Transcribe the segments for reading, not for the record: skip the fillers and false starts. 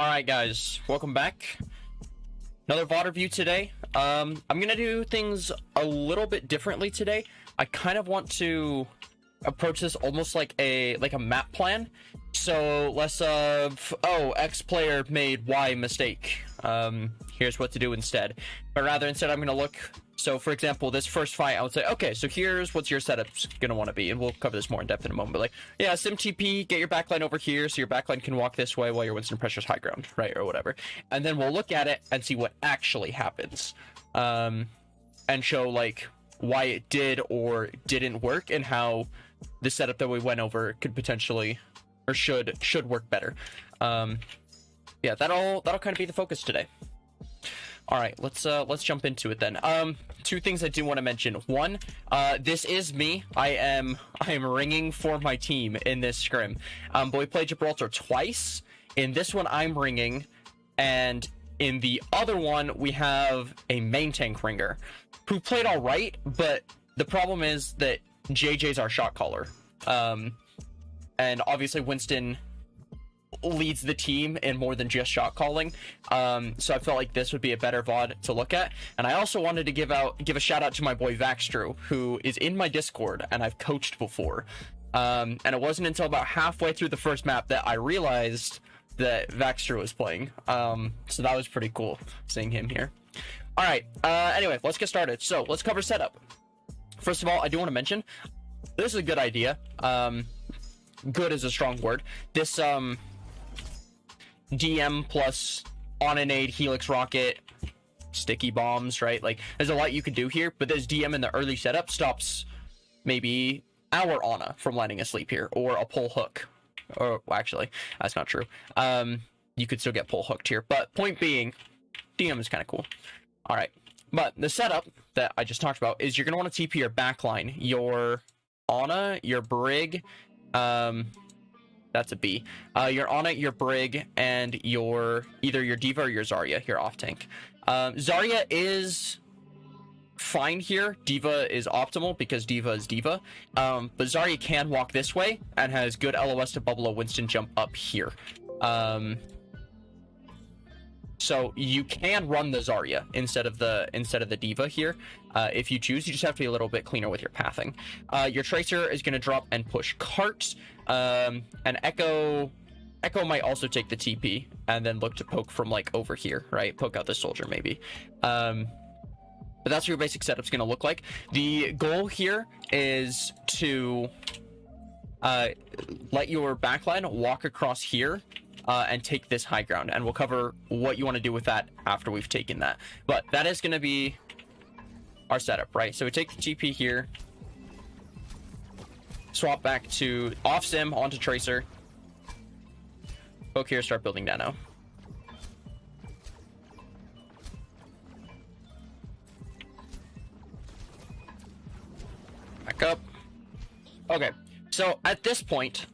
Alright guys, welcome back. Another VOD review today. I'm gonna do things a little bit differently today. I kind of want to approach this almost like a map plan. So less of, oh, X player made Y mistake. Here's what to do instead. But rather instead I'm gonna look, so for example, this first fight, I would say, okay, so here's what your setup's gonna want to be, and we'll cover this more in depth in a moment, but like, yeah, sim TP, get your backline over here, so your backline can walk this way while your Winston pressures high ground, right, or whatever. And then we'll look at it and see what actually happens. And show, like, why it did or didn't work, and how the setup that we went over could potentially, or should work better. Yeah, that'll kind of be the focus today. All right, let's jump into it then. Two things I do want to mention. One, this is me. I am ringing for my team in this scrim. But we played Gibraltar twice. In this one, I'm ringing, and in the other one, we have a main tank ringer who played all right. But the problem is that JJ's our shot caller, and obviously Winston leads the team in more than just shot calling, so I felt like this would be a better VOD to look at. And I also wanted to give a shout out to my boy Vaxtru, who is in my Discord and I've coached before, and it wasn't until about halfway through the first map that I realized that Vaxtru was playing, so that was pretty cool seeing him here. All right, anyway, let's get started. So let's cover setup. First of all, I do want to mention this is a good idea. Good is a strong word. This DM plus on an aid, helix rocket, sticky bombs, right? Like, there's a lot you could do here, but this DM in the early setup stops maybe our Ana from landing asleep here, or a pull hook. Or well, actually, that's not true. You could still get pull hooked here, but point being, DM is kind of cool. All right, but the setup that I just talked about is you're gonna want to TP your backline, your Ana, your Brig, that's a B. You're on it, your Brig, and your either your Diva or your Zarya, your off tank. Zarya is fine here. Diva is optimal because Diva is Diva. But Zarya can walk this way and has good LOS to bubble a Winston jump up here. So you can run the Zarya instead of the Diva here, if you choose. You just have to be a little bit cleaner with your pathing. Your Tracer is going to drop and push carts, and Echo might also take the TP and then look to poke from like over here, right? Poke out the soldier maybe. But that's what your basic setup's going to look like. The goal here is to let your backline walk across here. And take this high ground, and we'll cover what you want to do with that after we've taken that. But that is going to be our setup, right? So we take the TP here, swap back to off sim onto Tracer, poke here, start building Nano. Back up. Okay, so at this point,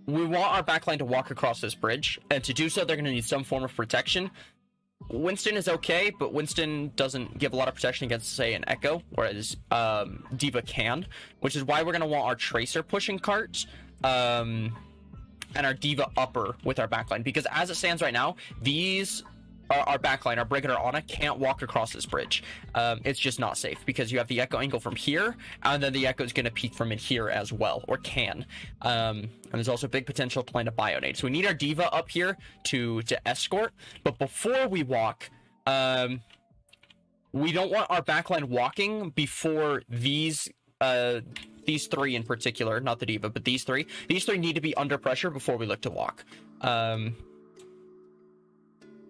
we want our backline to walk across this bridge, and to do so, they're going to need some form of protection. Winston is okay, but Winston doesn't give a lot of protection against, say, an Echo, whereas Diva can, which is why we're going to want our Tracer pushing carts, and our Diva upper with our backline, because as it stands right now, these our backline, our Brig and our Ana, can't walk across this bridge. It's just not safe because you have the Echo angle from here, and then the Echo is going to peek from in here as well, or can. And there's also big potential to land a Bionade. So we need our Diva up here to escort. But before we walk, we don't want our backline walking before these three in particular, not the Diva, but these three. These three need to be under pressure before we look to walk.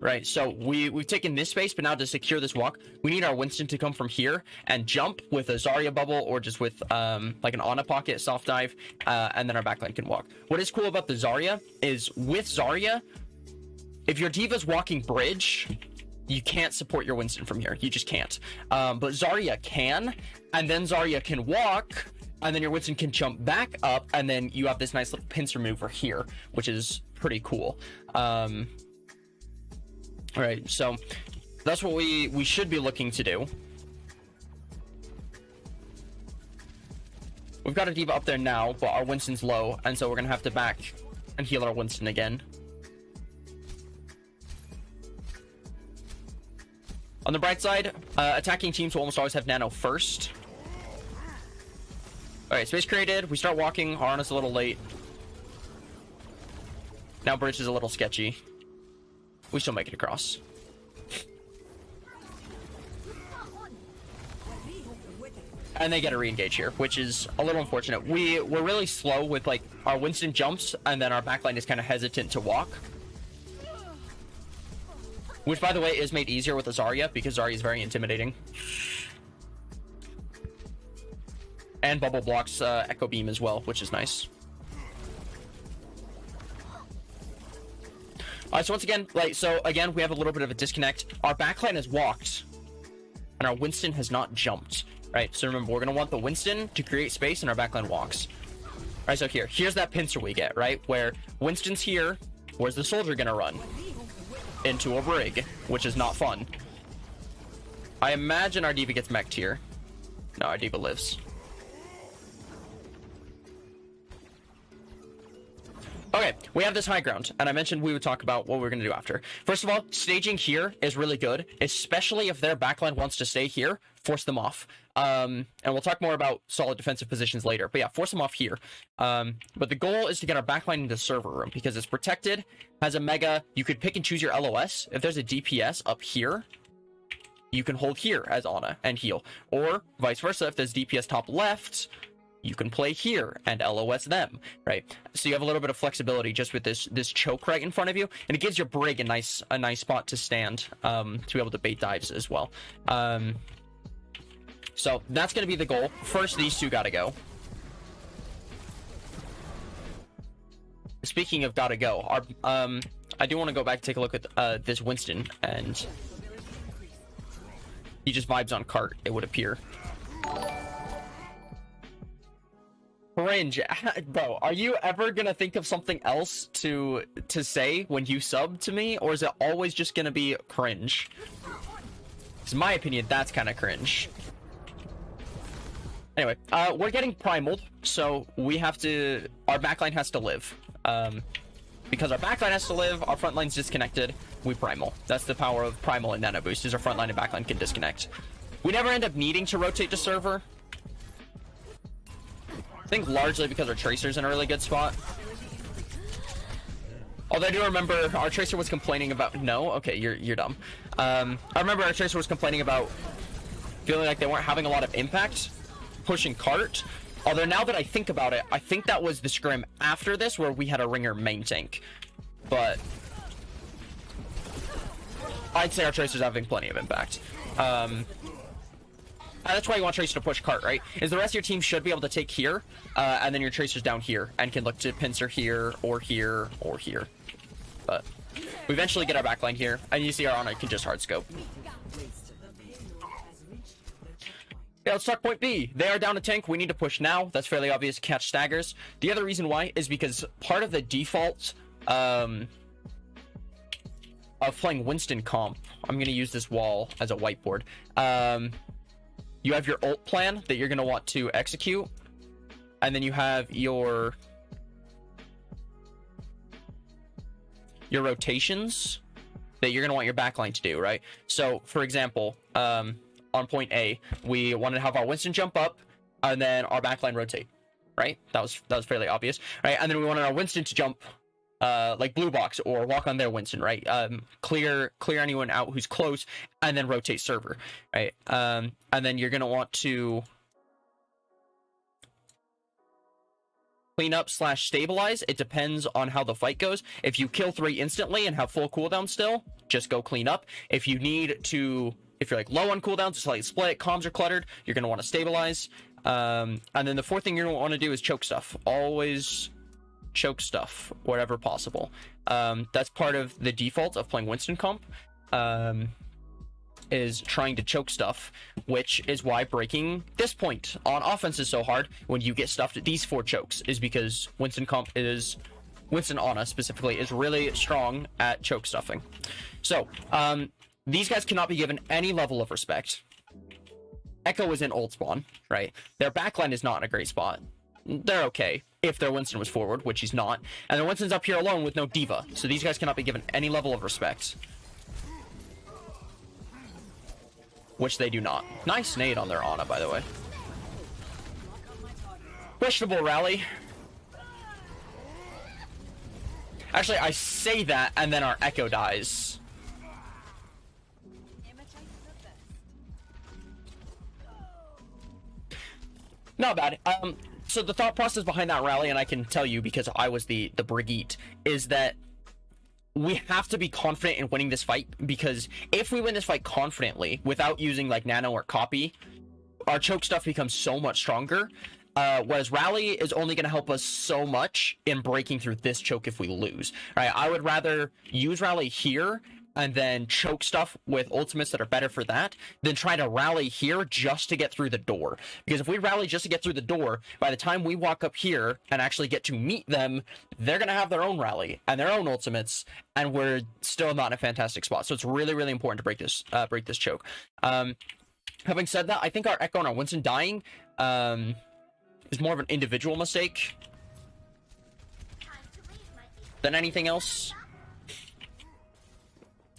Right, so we've taken this space, but now to secure this walk, we need our Winston to come from here and jump with a Zarya bubble, or just with like an Ana pocket soft dive, and then our backline can walk. What is cool about the Zarya is with Zarya, if your Diva's walking bridge, you can't support your Winston from here. You just can't. But Zarya can, and then Zarya can walk, and then your Winston can jump back up, and then you have this nice little pincer maneuver here, which is pretty cool. All right, so that's what we should be looking to do. We've got a Diva up there now, but our Winston's low, and so we're gonna have to back and heal our Winston again. On the bright side, attacking teams will almost always have nano first. Alright, space created. We start walking. Arana's a little late. Now bridge is a little sketchy. We still make it across. And they get a re-engage here, which is a little unfortunate. We're really slow with, like, our Winston jumps, and then our backline is kind of hesitant to walk. Which, by the way, is made easier with a Zarya, because Zarya is very intimidating. And bubble blocks Echo Beam as well, which is nice. So once again, again, we have a little bit of a disconnect. Our backline has walked, and our Winston has not jumped. Right, so remember, we're going to want the Winston to create space, and our backline walks. Right, so here's that pincer we get, right? Where Winston's here, where's the soldier going to run? Into a brig, which is not fun. I imagine our D.Va gets mech'd here. No, our D.Va lives. Okay, we have this high ground, and I mentioned we would talk about what we're going to do after. First of all, staging here is really good, especially if their backline wants to stay here. Force them off. And we'll talk more about solid defensive positions later. But yeah, force them off here. But the goal is to get our backline into server room, because it's protected, has a mega. You could pick and choose your LOS. If there's a DPS up here, you can hold here as Ana and heal. Or vice versa, if there's DPS top left, you can play here and LOS them, right? So you have a little bit of flexibility just with this choke right in front of you, and it gives your brig a nice spot to stand, to be able to bait dives as well. So that's going to be the goal. First, these two gotta go. Speaking of gotta go, I do want to go back and take a look at this Winston, and he just vibes on cart, it would appear. Cringe. Bro, are you ever gonna think of something else to say when you sub to me, or is it always just gonna be cringe? Because in my opinion, that's kind of cringe. Anyway, we're getting primaled, so we have to... Our backline has to live. Because our backline has to live, our front line's disconnected, we primal. That's the power of primal and nano boost, is our front line and backline can disconnect. We never end up needing to rotate to server. I think largely because our Tracer's in a really good spot. Although I do remember our Tracer was complaining about... No? Okay, you're dumb. I remember our Tracer was complaining about feeling like they weren't having a lot of impact pushing cart. Although now that I think about it, I think that was the scrim after this where we had a ringer main tank. But I'd say our Tracer's having plenty of impact. That's why you want Tracer to push cart, right? Is the rest of your team should be able to take here, and then your Tracer's down here, and can look to pincer here, or here, or here. But we eventually get our backline here, and you see our Ana can just hard scope. Yeah, let's talk point B. They are down a tank. We need to push now. That's fairly obvious. Catch staggers. The other reason why is because part of the default of playing Winston comp, I'm going to use this wall as a whiteboard. You have your ult plan that you're going to want to execute, and then you have your rotations that you're going to want your backline to do, right? So, for example, on point A, we wanted to have our Winston jump up, and then our backline rotate, right? That was fairly obvious, right? And then we wanted our Winston to jump, like blue box or walk on their Winston, right? Clear anyone out who's close, and then rotate server, right? And then you're gonna want to clean up / stabilize. It depends on how the fight goes. If you kill 3 instantly and have full cooldown still, just go clean up. If you need to... If you're like low on cooldowns, it's like split, comms are cluttered, you're going to want to stabilize. And then the fourth thing you're going to want to do is choke stuff. Always choke stuff wherever possible. That's part of the default of playing Winston comp, is trying to choke stuff, which is why breaking this point on offense is so hard when you get stuffed. These 4 chokes is because Winston comp is... Winston Ana specifically is really strong at choke stuffing. So, these guys cannot be given any level of respect. Echo is in old spawn, right? Their backline is not in a great spot. They're okay. if their Winston was forward, which he's not. And their Winston's up here alone with no diva. So these guys cannot be given any level of respect. Which they do not. Nice nade on their Ana, by the way. Questionable rally. Actually, I say that, and then our Echo dies. Not bad. So the thought process behind that rally, and I can tell you because I was the Brigitte, is that we have to be confident in winning this fight, because if we win this fight confidently without using like nano or copy, our choke stuff becomes so much stronger. Whereas rally is only going to help us so much in breaking through this choke if we lose. Right? I would rather use rally here and then choke stuff with ultimates that are better for that than try to rally here just to get through the door. Because if we rally just to get through the door, by the time we walk up here and actually get to meet them, they're going to have their own rally and their own ultimates, and we're still not in a fantastic spot. So it's really, really important to break this choke. Having said that, I think our Echo and our Winston dying is more of an individual mistake than anything else.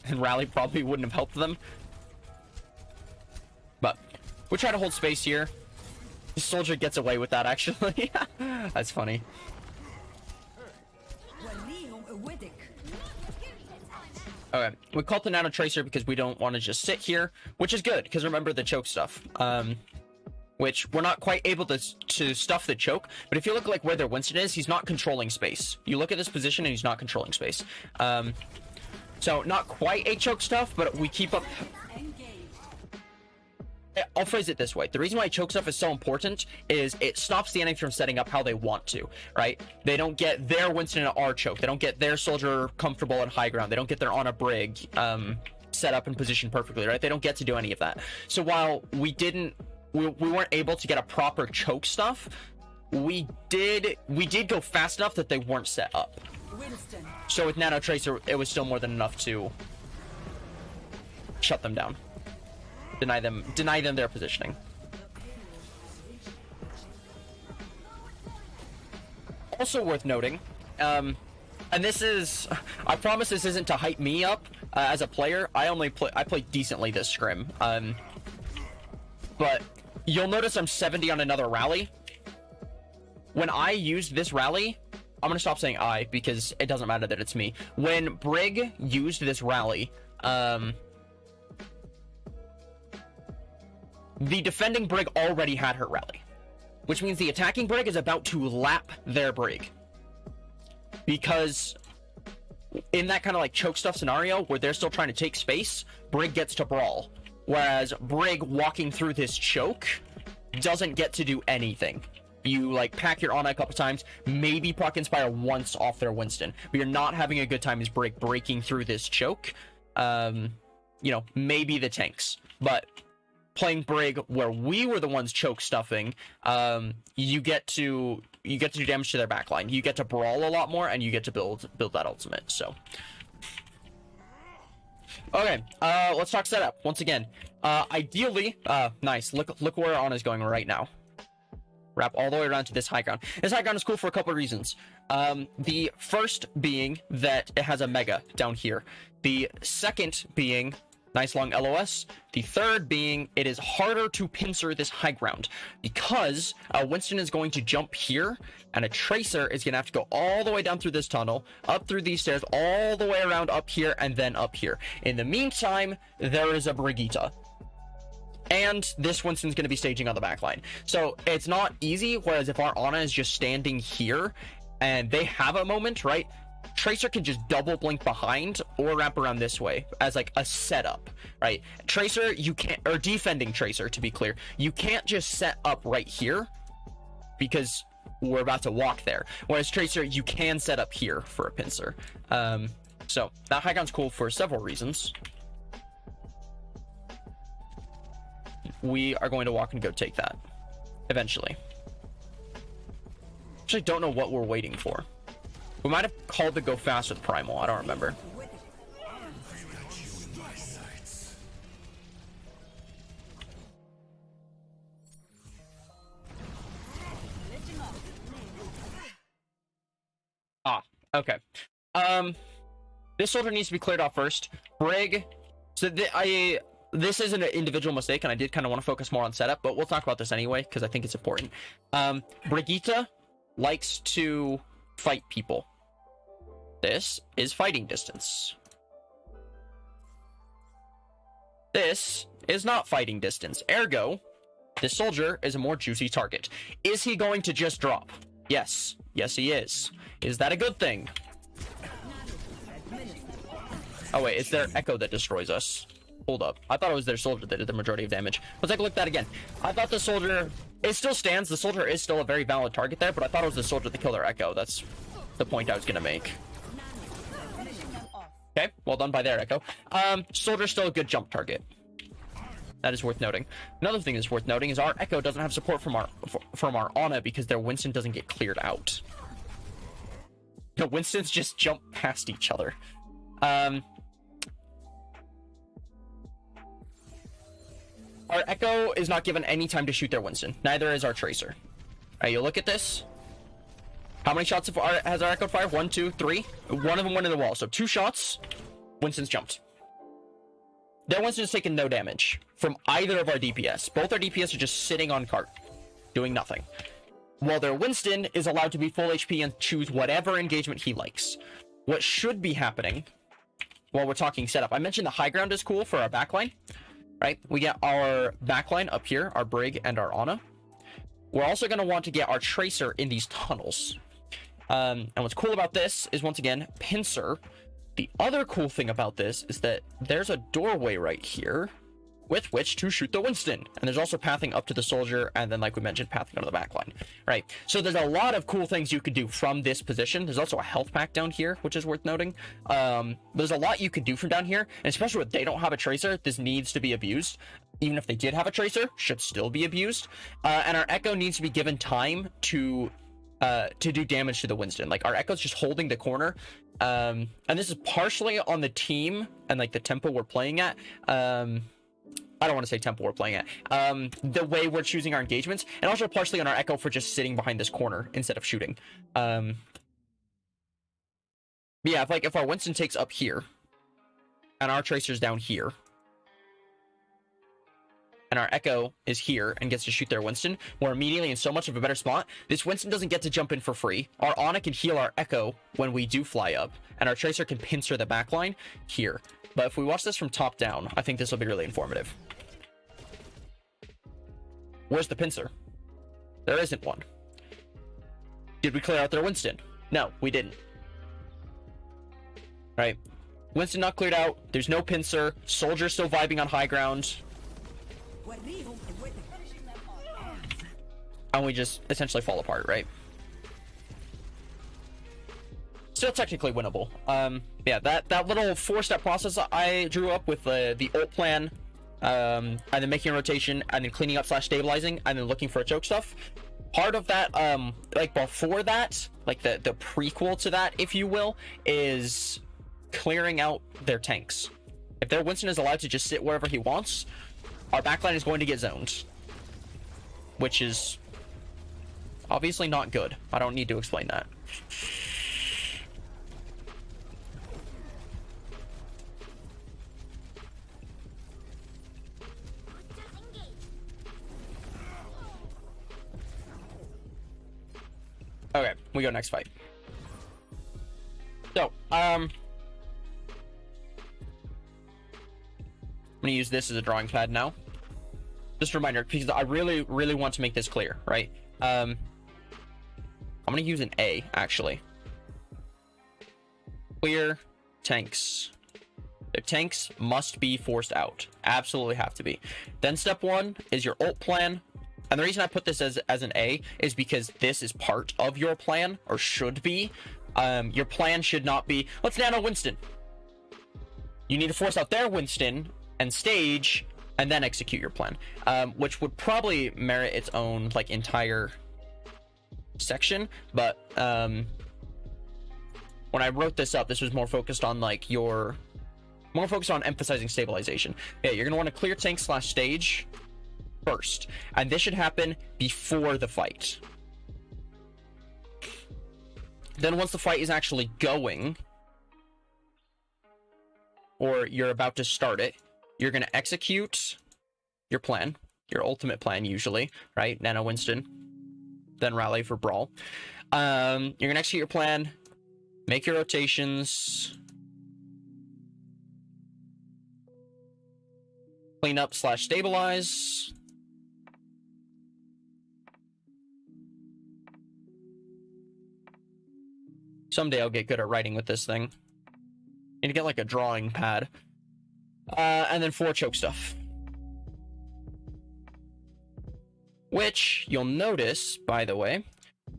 And rally probably wouldn't have helped them. But we try to hold space here. The soldier gets away with that, actually. That's funny. Okay, we called the Nano Tracer because we don't want to just sit here, which is good, because remember the choke stuff. Which we're not quite able to stuff the choke, but if you look like where their Winston is, he's not controlling space. You look at this position and he's not controlling space. So not quite a choke stuff, but we keep up. I'll phrase it this way. The reason why choke stuff is so important is it stops the enemy from setting up how they want to, right? They don't get their Winston in our choke. They don't get their soldier comfortable at high ground. They don't get their on a brig set up and positioned perfectly, right? They don't get to do any of that. So while we weren't able to get a proper choke stuff, we did go fast enough that they weren't set up. Winston. So with Nano Tracer, it was still more than enough to shut them down, deny them their positioning. Also worth noting, and this is, I promise this isn't to hype me up as a player. I played decently this scrim, but you'll notice I'm 70 on another rally. When I used this rally, I'm gonna stop saying I because it doesn't matter that it's me. When Brig used this rally, the defending Brig already had her rally, which means the attacking Brig is about to lap their Brig. Because in that kind of like choke stuff scenario where they're still trying to take space, Brig gets to brawl. Whereas Brig walking through this choke doesn't get to do anything. You like pack your Ana a couple times, maybe proc Inspire once off their Winston, but you're not having a good time as Brig breaking through this choke. You know, maybe the tanks, but playing Brig where we were the ones choke stuffing, you get to do damage to their backline. You get to brawl a lot more, and you get to build that ultimate. So, okay, let's talk setup once again. Ideally, nice. Look where our Ana is going right now. Wrap all the way around to this high ground. This high ground is cool for a couple of reasons. The first being that it has a mega down here. The second being nice long LOS. The third being it is harder to pincer this high ground because Winston is going to jump here and a Tracer is going to have to go all the way down through this tunnel, up through these stairs, all the way around up here and then up here. In the meantime, there is a Brigitte. And this Winston's going to be staging on the backline. So it's not easy, whereas if our Ana is just standing here and they have a moment, right? Tracer can just double blink behind or wrap around this way as like a setup, right? Tracer, you can't, or defending Tracer to be clear, you can't just set up right here because we're about to walk there. Whereas Tracer, you can set up here for a pincer. So that high ground's cool for several reasons. We are going to walk and go take that eventually. Actually, don't know what we're waiting for. We might have called the go fast with Primal. I don't remember. Okay. This soldier needs to be cleared off first. Brig. So this is an individual mistake, and I did kind of want to focus more on setup, but we'll talk about this anyway because I think it's important. Brigitte likes to fight people. This is fighting distance. This is not fighting distance. Ergo, this soldier is a more juicy target. Is he going to just drop? Yes. Yes, he is. Is that a good thing? Oh, wait. It's their Echo that destroys us. Hold up. I thought it was their soldier that did the majority of damage. Let's take a look at that again. I thought the soldier... It still stands. The soldier is still a very valid target there, but I thought it was the soldier that killed their Echo. That's the point I was going to make. Okay. Well done by their Echo. Soldier's still a good jump target. That is worth noting. Another thing that's worth noting is our Echo doesn't have support from our Ana because their Winston doesn't get cleared out. The Winstons just jump past each other. Our Echo is not given any time to shoot their Winston. Neither is our Tracer. All right, you look at this. How many shots has our Echo fired? 1, 2, 3. One of them went in the wall. So 2 shots. Winston's jumped. Their Winston's taken no damage from either of our DPS. Both our DPS are just sitting on cart, doing nothing. While their Winston is allowed to be full HP and choose whatever engagement he likes. What should be happening while we're talking setup? I mentioned the high ground is cool for our backline. Right, we get our backline up here, our Brig and our Ana. We're also going to want to get our Tracer in these tunnels. And what's cool about this is, once again, pincer. The other cool thing about this is that there's a doorway right here with which to shoot the Winston. And there's also pathing up to the soldier, and then, like we mentioned, pathing out of the backline. Right, so there's a lot of cool things you could do from this position. There's also a health pack down here, which is worth noting. There's a lot you could do from down here, and especially when they don't have a Tracer, this needs to be abused. Even if they did have a Tracer, should still be abused. And our Echo needs to be given time to do damage to the Winston. Like, our Echo's just holding the corner. And this is partially on the team and, like, the tempo we're playing at. I don't want to say tempo we're playing at. The way we're choosing our engagements, and also partially on our Echo for just sitting behind this corner instead of shooting. Yeah, if our Winston takes up here, and our Tracer's down here, and our Echo is here and gets to shoot their Winston, we're immediately in so much of a better spot. This Winston doesn't get to jump in for free. Our Ana can heal our Echo when we do fly up, and our Tracer can pincer the backline here. But if we watch this from top down, I think this will be really informative. Where's the pincer? There isn't one. Did we clear out their Winston? No, we didn't. Right. Winston not cleared out. There's no pincer. Soldier still vibing on high ground. And we just essentially fall apart, right? Still technically winnable. Yeah, that little 4-step process I drew up with the ult plan, and then making a rotation, and then cleaning up / stabilizing, and then looking for a choke stuff. Part of that, like before that, like the prequel to that, if you will, is clearing out their tanks. If their Winston is allowed to just sit wherever he wants, our backline is going to get zoned, which is obviously not good. I don't need to explain that. Okay, we go next fight. So, I'm gonna use this as a drawing pad now. Just a reminder, because I really, really want to make this clear, right? I'm gonna use an A, actually. Clear tanks. The tanks must be forced out. Absolutely have to be. Then step 1 is your ult plan. And the reason I put this as an A is because this is part of your plan, or should be. Your plan should not be, let's nano Winston. You need to force out their Winston and stage, and then execute your plan. Which would probably merit its own, like, entire section. But when I wrote this up, this was more focused on, like, more focused on emphasizing stabilization. Yeah, you're going to want to clear tank / stage first, and this should happen before the fight. Then once the fight is actually going, or you're about to start it, you're going to execute your plan, your ultimate plan usually, right? Nano Winston, then rally for Brawl. You're going to execute your plan, make your rotations, clean up / stabilize. Someday I'll get good at writing with this thing. Need to get like a drawing pad. And then 4 choke stuff. Which, you'll notice, by the way,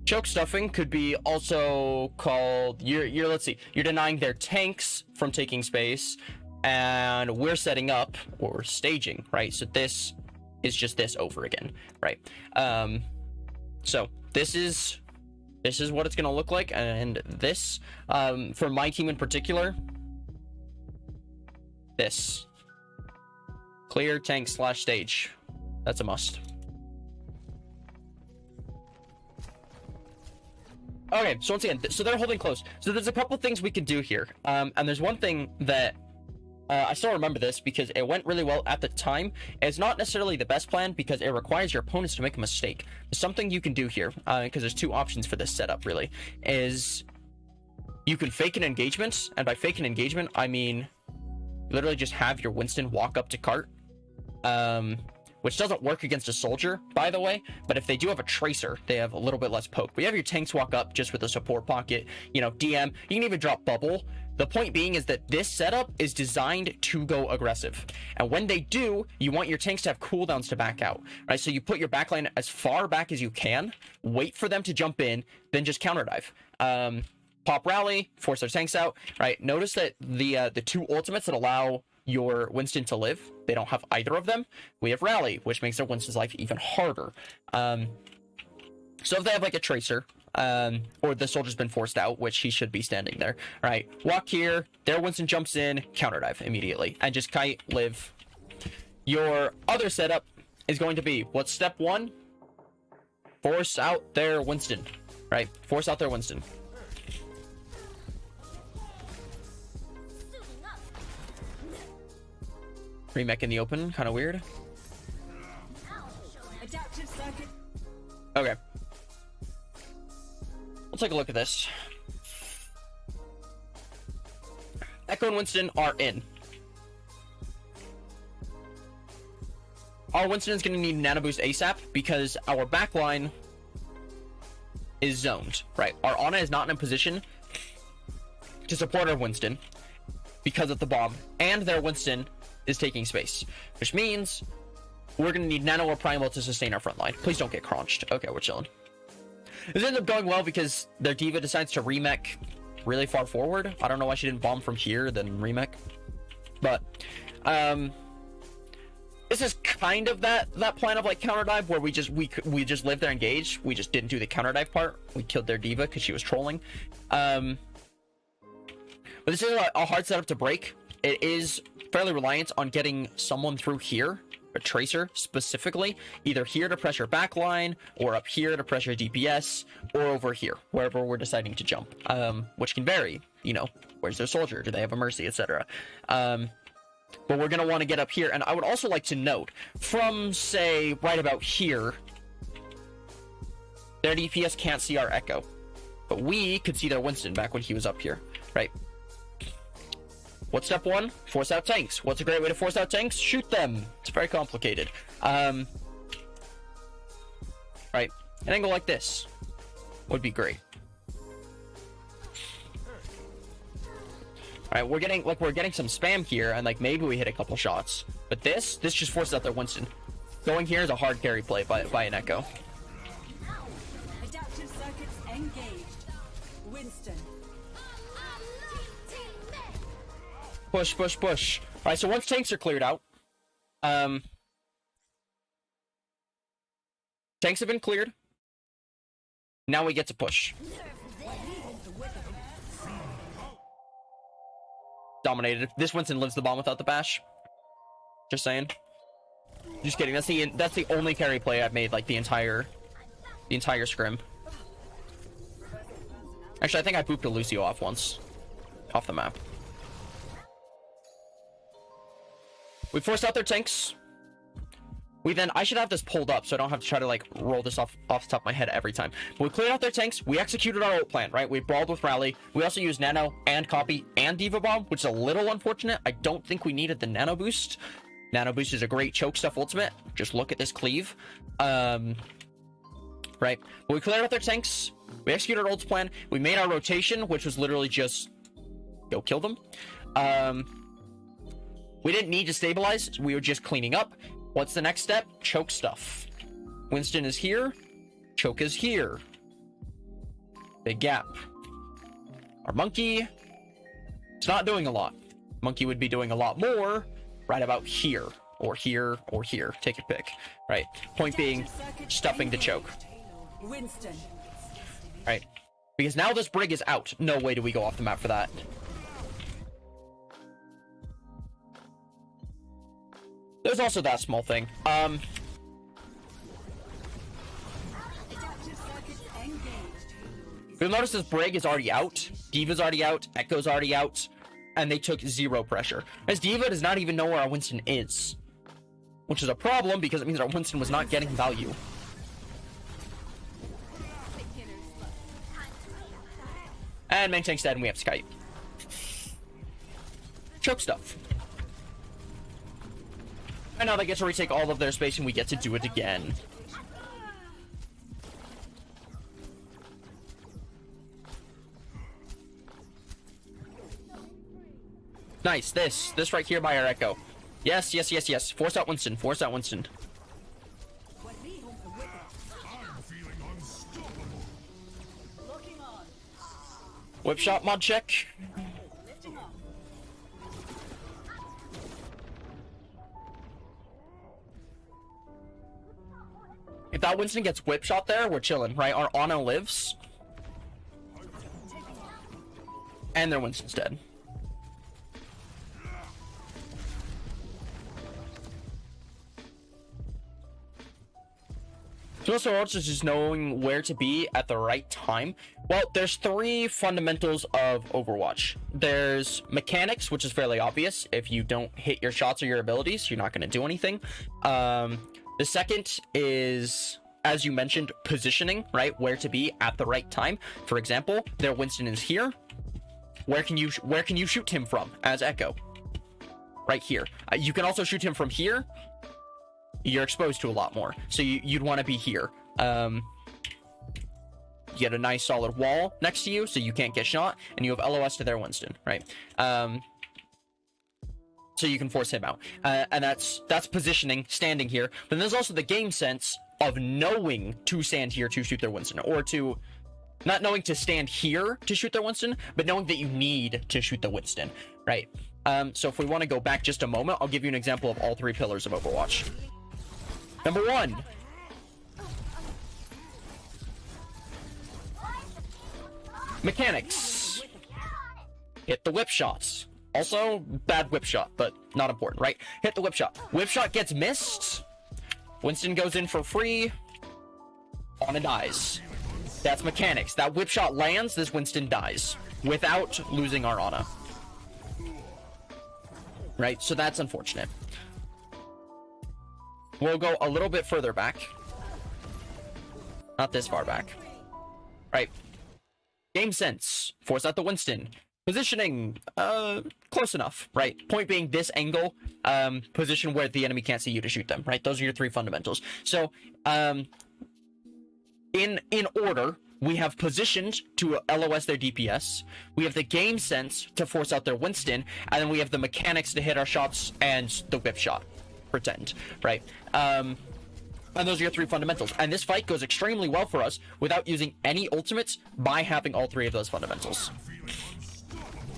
choke stuffing could be also called, let's see, you're denying their tanks from taking space, and we're setting up, or staging, right? So this is just this over again, right? So this is what it's gonna look like, and this, for my team in particular, this. Clear tank / stage. That's a must. Okay, so once again, so they're holding close. So there's a couple things we can do here. And there's one thing that I still remember this because it went really well at the time. It's not necessarily the best plan because it requires your opponents to make a mistake. Something you can do here, because there's 2 options for this setup really, is you can fake an engagement. And by fake an engagement, I mean literally just have your Winston walk up to cart. Which doesn't work against a soldier, by the way, but if they do have a tracer, they have a little bit less poke. But you have your tanks walk up just with a support pocket, you know, DM, you can even drop bubble. The point being is that this setup is designed to go aggressive. And when they do, you want your tanks to have cooldowns to back out, right? So you put your backline as far back as you can, wait for them to jump in, then just counter dive. Pop rally, force their tanks out, right? Notice that the 2 ultimates that allow your Winston to live, they don't have either of them. We have rally, which makes their Winston's life even harder. So if they have like a tracer, or the soldier's been forced out, which he should be standing there, right? Walk here, their Winston jumps in, counter dive immediately, and just kite, live. Your other setup is going to be, what's step 1? Force out their Winston, right? Force out their Winston. Remech in the open, kind of weird. Okay. We'll take a look at this. Echo and Winston are in. Our Winston is going to need nano boost ASAP because our backline is zoned, right? Our Ana is not in a position to support our Winston because of the bomb, and their Winston is taking space, which means we're gonna need nano or primal to sustain our front line. Please don't get crunched. Okay, we're chilling. This ends up going well because their diva decides to remech really far forward. I don't know why she didn't bomb from here then remech, but this is kind of that plan of like counter dive where we just lived there engaged. We just didn't do the counter dive part. We killed their diva because she was trolling. But this is a hard setup to break. It is fairly reliant on getting someone through here, a tracer specifically, either here to pressure backline, or up here to pressure DPS, or over here, wherever we're deciding to jump, which can vary, you know, where's their soldier, do they have a mercy, etc. But we're going to want to get up here, and I would also like to note, from, say, right about here, their DPS can't see our Echo, but we could see their Winston back when he was up here, right? What's step 1? Force out tanks. What's a great way to force out tanks? Shoot them. It's very complicated. Right. An angle like this would be great. Alright, we're getting some spam here, and like maybe we hit a couple shots. But this just forces out their Winston. Going here is a hard carry play by an Echo. Adaptive circuits engaged. Winston. Push, push, push. Alright, so once tanks are cleared out, tanks have been cleared. Now we get to push. Dominated. This Winston lives the bomb without the bash. Just saying. Just kidding. That's the only carry play I've made like the entire scrim. Actually, I think I booped a Lucio off once. Off the map. We forced out their tanks. We then, I should have this pulled up so I don't have to try to like roll this off the top of my head every time. But we cleared out their tanks. We executed our ult plan, right? We brawled with Rally. We also used Nano and Copy and Diva Bomb, which is a little unfortunate. I don't think we needed the Nano Boost. Nano Boost is a great choke stuff ultimate. Just look at this cleave. Right? But we cleared out their tanks. We executed our ult plan. We made our rotation, which was literally just go kill them. We didn't need to stabilize. We were just cleaning up. What's the next step? Choke stuff. Winston is here. Choke is here. Big gap. Our monkey, it's not doing a lot. Monkey would be doing a lot more right about here. Or here, or here. Take your pick. Right. Point being, stuffing the choke. Winston. Right. Because now this Brig is out. No way do we go off the map for that. There's also that small thing. You'll notice this Brig is already out. Diva's already out. Echo's already out. And they took 0 pressure. As Diva does not even know where our Winston is. Which is a problem because it means our Winston was not getting value. And main tank's dead and we have Skype. Choke stuff. And now they get to retake all of their space and we get to do it again. Nice, this right here by our Echo. Yes, yes, yes, yes. Force out Winston, force out Winston. Whip shot mod check. If that Winston gets whip shot there, we're chilling, right? Our Ana lives. And their Winston's dead. So Overwatch is just knowing where to be at the right time. Well, there's 3 fundamentals of Overwatch. There's mechanics, which is fairly obvious. If you don't hit your shots or your abilities, you're not going to do anything. The second is, as you mentioned, positioning, right? Where to be at the right time. For example, their Winston is here. Where can you shoot him from as Echo? Right here. You can also shoot him from here. You're exposed to a lot more, so you'd want to be here. You get a nice solid wall next to you, so you can't get shot, and you have LOS to their Winston, right? So you can force him out, and that's positioning, standing here. But there's also the game sense of knowing to stand here to shoot their Winston, or to not knowing to stand here to shoot their Winston, but knowing that you need to shoot the Winston, right? So if we want to go back just a moment, I'll give you an example of all 3 pillars of Overwatch. Number 1. Mechanics. Hit the whip shots. Also, bad whip shot, but not important, right? Hit the whip shot. Whip shot gets missed. Winston goes in for free. Ana dies. That's mechanics. That whip shot lands, this Winston dies. Without losing our Ana. Right? So that's unfortunate. We'll go a little bit further back. Not this far back. Right. Game sense. Force out the Winston. Positioning. Close enough. Right. Point being this angle. Position where the enemy can't see you to shoot them. Right. Those are your 3 fundamentals. So, in order, we have positioned to LOS their DPS. We have the game sense to force out their Winston. And then we have the mechanics to hit our shots and the whip shot. Pretend, right? And those are your 3 fundamentals. And this fight goes extremely well for us without using any ultimates by having all 3 of those fundamentals.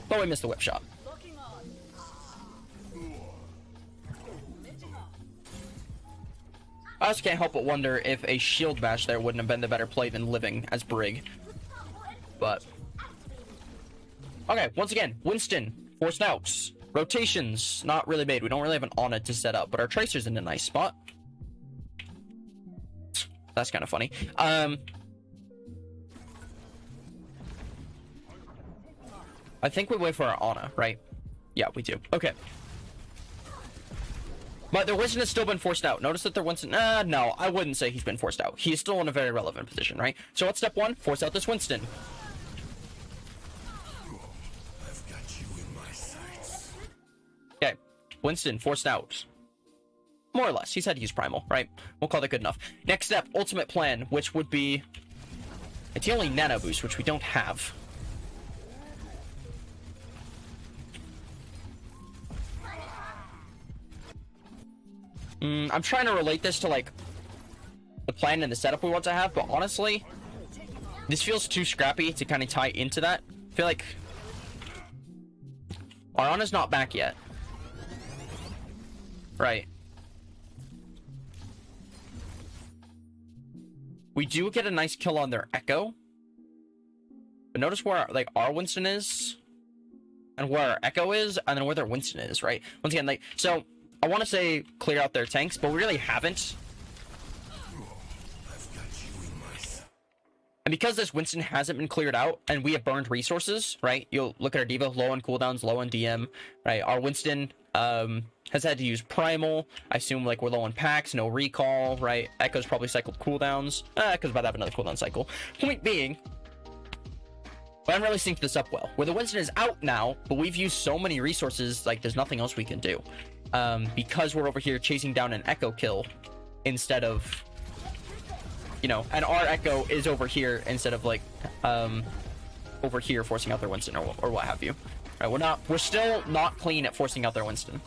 Oh, we missed the whip shot. I also can't help but wonder if a shield bash there wouldn't have been the better play than living as Brig. But okay, once again, Winston forced out. Rotations, not really made. We don't really have an Ana to set up, but our Tracer's in a nice spot. That's kind of funny. I think we wait for our Ana, right? Yeah, we do. Okay. But their Winston has still been forced out. Notice that their Winston... no, I wouldn't say he's been forced out. He's still in a very relevant position, right? So what's step one? Force out this Winston. I've got you in my sights. Okay. Winston, forced out. More or less. He said he's primal, right? We'll call that good enough. Next step, ultimate plan, which would be... ideally nano boost, which we don't have. I'm trying to relate this to, like, the plan and the setup we want to have, but honestly, this feels too scrappy to kind of tie into that. I feel like our Ana's not back yet. Right. We do get a nice kill on their Echo. But notice where, like, our Winston is, and where our Echo is, and then where their Winston is, right? Once again, like, so... I want to say clear out their tanks, but we really haven't. And because this Winston hasn't been cleared out, and we have burned resources, right? You'll look at our D.Va, low on cooldowns, low on DM, right? Our Winston has had to use Primal. I assume, like, we're low on packs, no recall, right? Echo's probably cycled cooldowns. Echo's about to have another cooldown cycle. Point being, but I'm really synced this up well. Where the Winston is out now, but we've used so many resources, like, there's nothing else we can do. Because we're over here chasing down an Echo kill instead of, you know, and our Echo is over here instead of, like, over here forcing out their Winston or what have you. All right, we're still not clean at forcing out their Winston.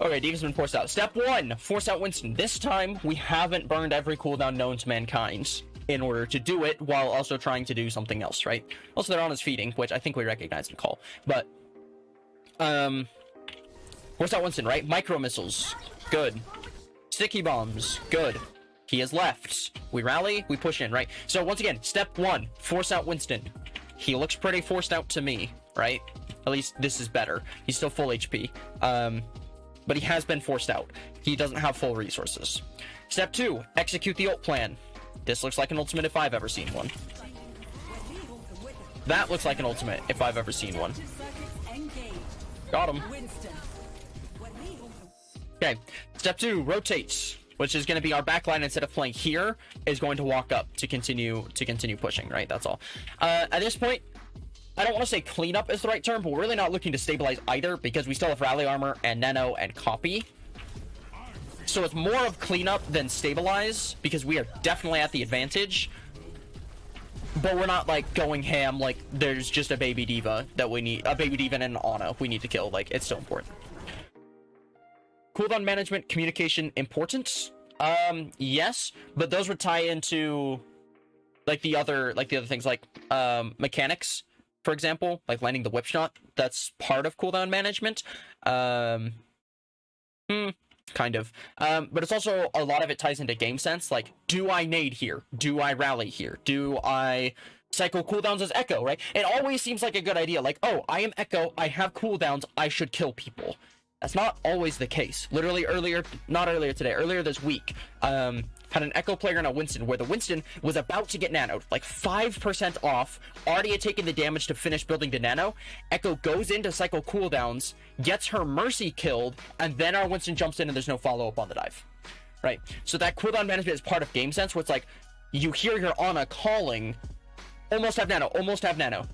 Okay, D.Va's been forced out. Step one, force out Winston. This time, we haven't burned every cooldown known to mankind in order to do it, while also trying to do something else, right? Also, they're on his feeding, which I think we recognize and call. But, force out Winston, right? Micro missiles, good. Sticky bombs, good. He has left. We rally, we push in, right? So, once again, step one, force out Winston. He looks pretty forced out to me, right? At least this is better. He's still full HP. But he has been forced out. He doesn't have full resources. Step 2, execute the ult plan. This looks like an ultimate if I've ever seen one. That looks like an ultimate if I've ever seen one. Got him. Okay, step 2, rotates, which is going to be our backline instead of playing here, is going to walk up to continue pushing, right? That's all. At this point, I don't want to say cleanup is the right term, but we're really not looking to stabilize either because we still have rally armor and nano and copy. So it's more of cleanup than stabilize because we are definitely at the advantage. But we're not like going ham like there's just a baby D.Va that we need, a baby D.Va and an Ana we need to kill. Like, it's so important. Cooldown management, communication, important. Yes, but those would tie into like the other things like mechanics. For example, like landing the whip shot, that's part of cooldown management. Kind of. But it's also, a lot of it ties into game sense. Like, do I nade here? Do I rally here? Do I cycle cooldowns as Echo, right? It always seems like a good idea. Like, oh, I am Echo, I have cooldowns, I should kill people. That's not always the case. Literally earlier this week, had an Echo player and a Winston, where the Winston was about to get nanoed, like 5% off, already had taken the damage to finish building the nano. Echo goes in to cycle cooldowns, gets her Mercy killed, and then our Winston jumps in and there's no follow-up on the dive. Right? So that cooldown management is part of game sense, where it's like, you hear your Ana calling, almost have nano, almost have nano.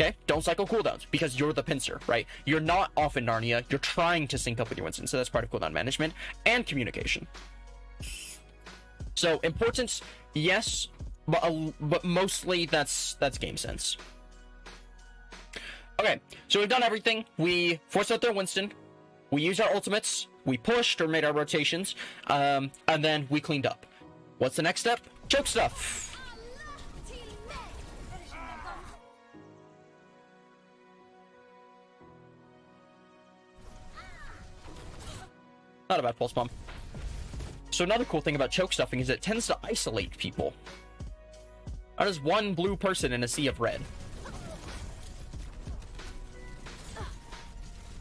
Okay, don't cycle cooldowns because you're the pincer, right? You're not off in Narnia, you're trying to sync up with your Winston, so that's part of cooldown management and communication. So importance, yes, but mostly that's game sense. Okay, so we've done everything. We forced out their Winston, we used our ultimates, we pushed or made our rotations, and then we cleaned up. What's the next step? Choke stuff. Not a bad pulse bomb. So another cool thing about choke stuffing is it tends to isolate people. That is one blue person in a sea of red.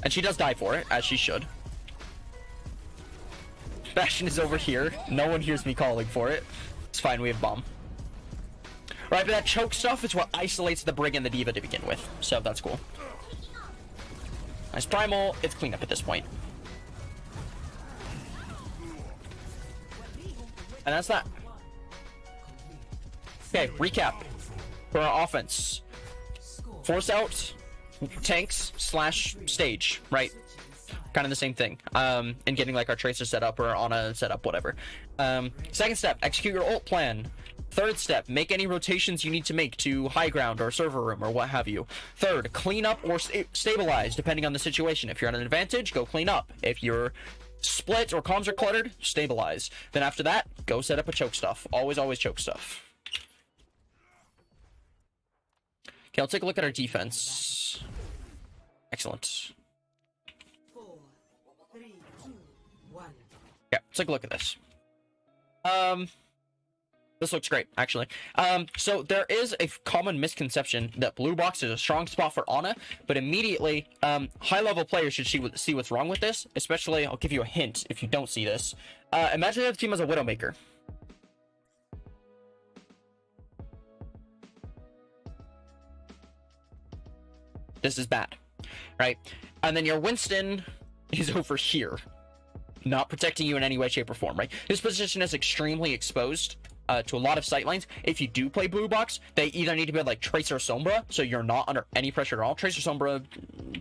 And she does die for it, as she should. Bastion is over here. No one hears me calling for it. It's fine, we have bomb. Right, but that choke stuff is what isolates the Brig and the D.Va to begin with. So that's cool. Nice primal. It's cleanup at this point. And that's that. Okay, recap for our offense. Force out tanks slash stage, right? Kind of the same thing. And getting like our tracer set up or on a setup, whatever. Second step, execute your ult plan. Third step, make any rotations you need to make to high ground or server room or what have you. Third, clean up or stabilize depending on the situation. If you're at an advantage, go clean up. If you're split or comms are cluttered, stabilize. Then after that, go set up a choke stuff. Always choke stuff. Okay, I'll take a look at our defense. Excellent. 4, 3, 2, 1. Yeah, let's take a look at this. This looks great, actually. So there is a common misconception that blue box is a strong spot for Ana, but immediately, high-level players should see what's wrong with this. Especially, I'll give you a hint if you don't see this. Imagine if the team has a Widowmaker. This is bad, right? And then your Winston is over here, not protecting you in any way, shape, or form, right? This position is extremely exposed to a lot of sightlines. If you do play blue box, they either need to be like Tracer Sombra, so you're not under any pressure at all. Tracer Sombra,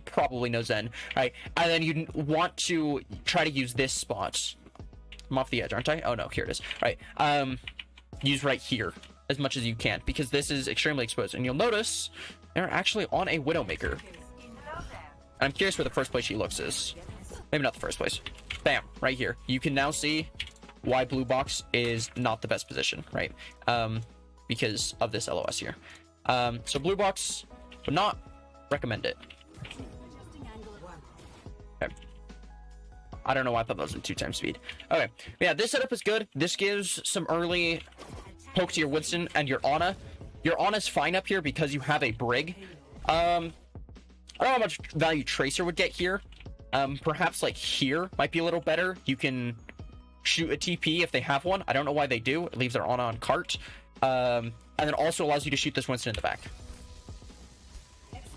probably no Zen, right? And then you want to try to use this spot. I'm off the edge, aren't I? Oh no, here it is. Right. Use right here as much as you can, because this is extremely exposed. And you'll notice they're actually on a Widowmaker. I'm curious where the first place she looks is. Maybe not the first place. Bam, right here. You can now see why blue box is not the best position, right? Because of this LOS here. So blue box would not recommend it. Okay. I don't know why I thought that was in 2x speed. Okay, yeah, this setup is good. This gives some early poke to your Winston and your Ana. Your Ana's fine up here because you have a Brig. I don't know how much value Tracer would get here. Perhaps like here might be a little better. You can shoot a TP if they have one. I don't know why they do. It leaves their Ana on cart. And then also allows you to shoot this Winston in the back.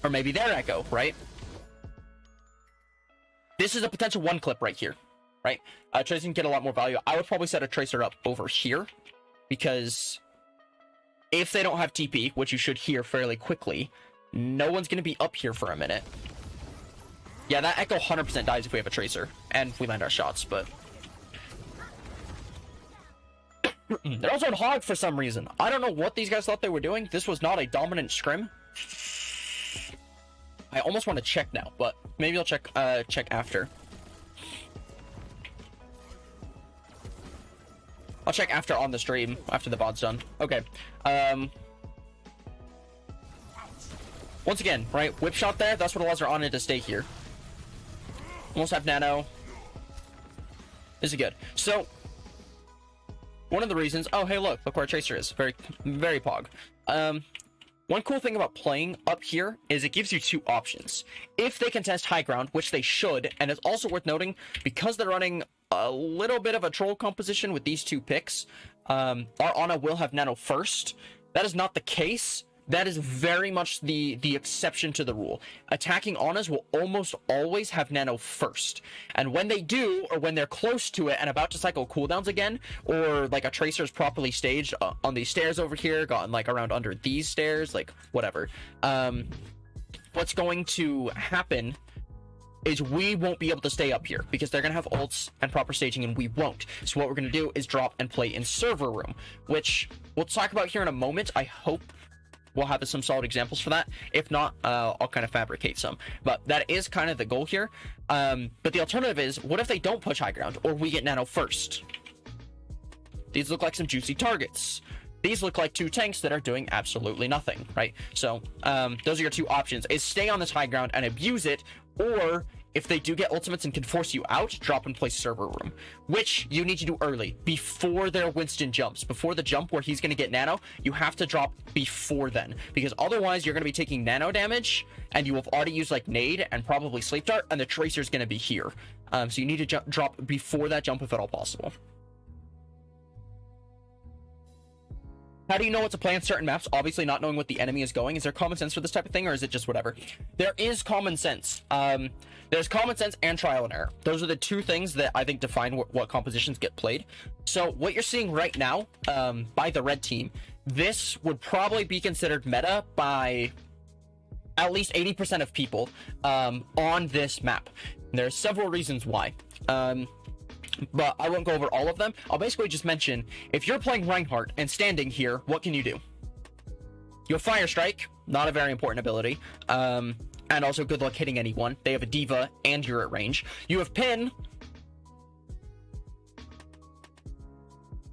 Or maybe their Echo, right? This is a potential one clip right here, right? Tracer can get a lot more value. I would probably set a Tracer up over here, because if they don't have TP, which you should hear fairly quickly, no one's going to be up here for a minute. Yeah, that Echo 100% dies if we have a Tracer, and we land our shots, but they're also on Hog for some reason. I don't know what these guys thought they were doing. This was not a dominant scrim. I almost want to check now, but maybe I'll check after. I'll check after on the stream, after the VOD's done. Okay. Once again, right? Whip shot there. That's what allows our Ana to stay here. Almost have nano. This is good. So one of the reasons. Oh, hey, look where our Tracer is. Very, very pog. One cool thing about playing up here is it gives you two options. If they contest high ground, which they should, and it's also worth noting, because they're running a little bit of a troll composition with these two picks, our Ana will have nano first. That is not the case. That is very much the exception to the rule. Attacking Anas will almost always have nano first. And when they do, or when they're close to it and about to cycle cooldowns again, or like a Tracer is properly staged on these stairs over here, gotten like around under these stairs, like whatever, what's going to happen is we won't be able to stay up here because they're going to have ults and proper staging and we won't. So what we're going to do is drop and play in server room, which we'll talk about here in a moment. I hope we'll have some solid examples for that. If not, I'll kind of fabricate some. But that is kind of the goal here. But the alternative is, what if they don't push high ground or we get nano first? These look like some juicy targets. These look like two tanks that are doing absolutely nothing, right? So those are your two options, is stay on this high ground and abuse it, or if they do get ultimates and can force you out, drop and play server room, which you need to do early, before their Winston jumps. Before the jump where he's going to get nano, you have to drop before then, because otherwise you're going to be taking nano damage, and you have already used like nade and probably sleep dart, and the tracer's going to be here. So you need to drop before that jump if at all possible. How do you know what to play on certain maps? Obviously, not knowing what the enemy is going. Is there common sense for this type of thing, or is it just whatever? There is common sense. There's common sense and trial and error. Those are the two things that I think define what compositions get played. So what you're seeing right now by the red team, this would probably be considered meta by at least 80% of people on this map. And there's several reasons why. But I won't go over all of them. I'll basically just mention, if you're playing Reinhardt and standing here, what can you do? You have Fire Strike, not a very important ability. And also good luck hitting anyone. They have a Diva and you're at range. You have Pin.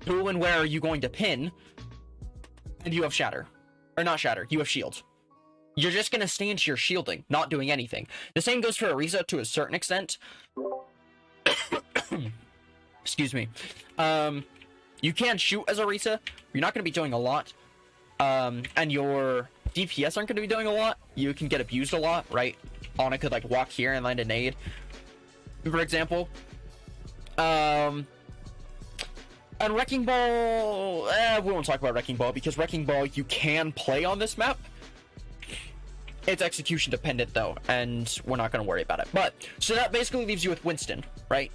Who and where are you going to pin? And you have Shatter. Or not Shatter, you have Shield. You're just going to stand here shielding, not doing anything. The same goes for Ariza to a certain extent. Excuse me. You can shoot as Ariza. You're not going to be doing a lot. And your DPS aren't going to be doing a lot. You can get abused a lot, right? Ana could like walk here and land a nade, for example. And Wrecking Ball, we won't talk about Wrecking Ball, because Wrecking Ball you can play on this map. It's execution dependent though, and we're not going to worry about it. But so that basically leaves you with Winston, right?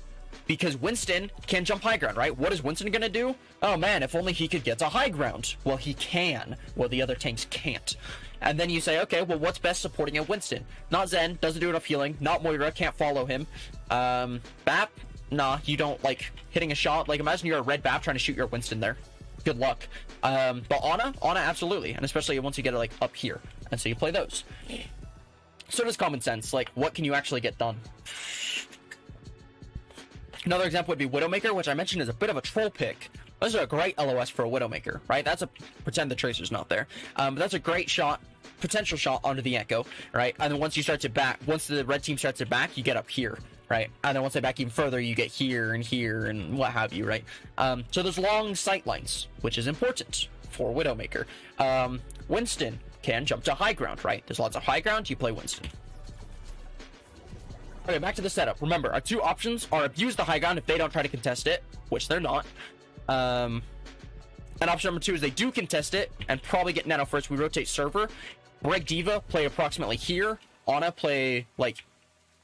Because Winston can jump high ground, right? What is Winston gonna do? Oh man, if only he could get to high ground. Well, he can. Well, the other tanks can't. And then you say, okay, well, what's best supporting a Winston? Not Zen, doesn't do enough healing. Not Moira, can't follow him. Bap, nah, you don't like hitting a shot. Like, imagine you're a red Bap trying to shoot your Winston there. Good luck. But Ana, absolutely. And especially once you get it like up here. And so you play those. So does common sense. Like, what can you actually get done? Another example would be Widowmaker, which I mentioned is a bit of a troll pick. This is a great LOS for a Widowmaker, right? That's a pretend the tracer's not there. But that's a great shot, potential shot onto the Echo, right? And then once you start to back, once the red team starts to back, you get up here, right? And then once they back even further, you get here and what have you, right? So there's long sight lines, which is important for Widowmaker. Winston can jump to high ground, right? There's lots of high ground, you play Winston. Okay, back to the setup. Remember, our two options are abuse the high ground if they don't try to contest it, which they're not. And option number two is they do contest it and probably get nano first. We rotate server. Break Diva, play approximately here. Ana, play like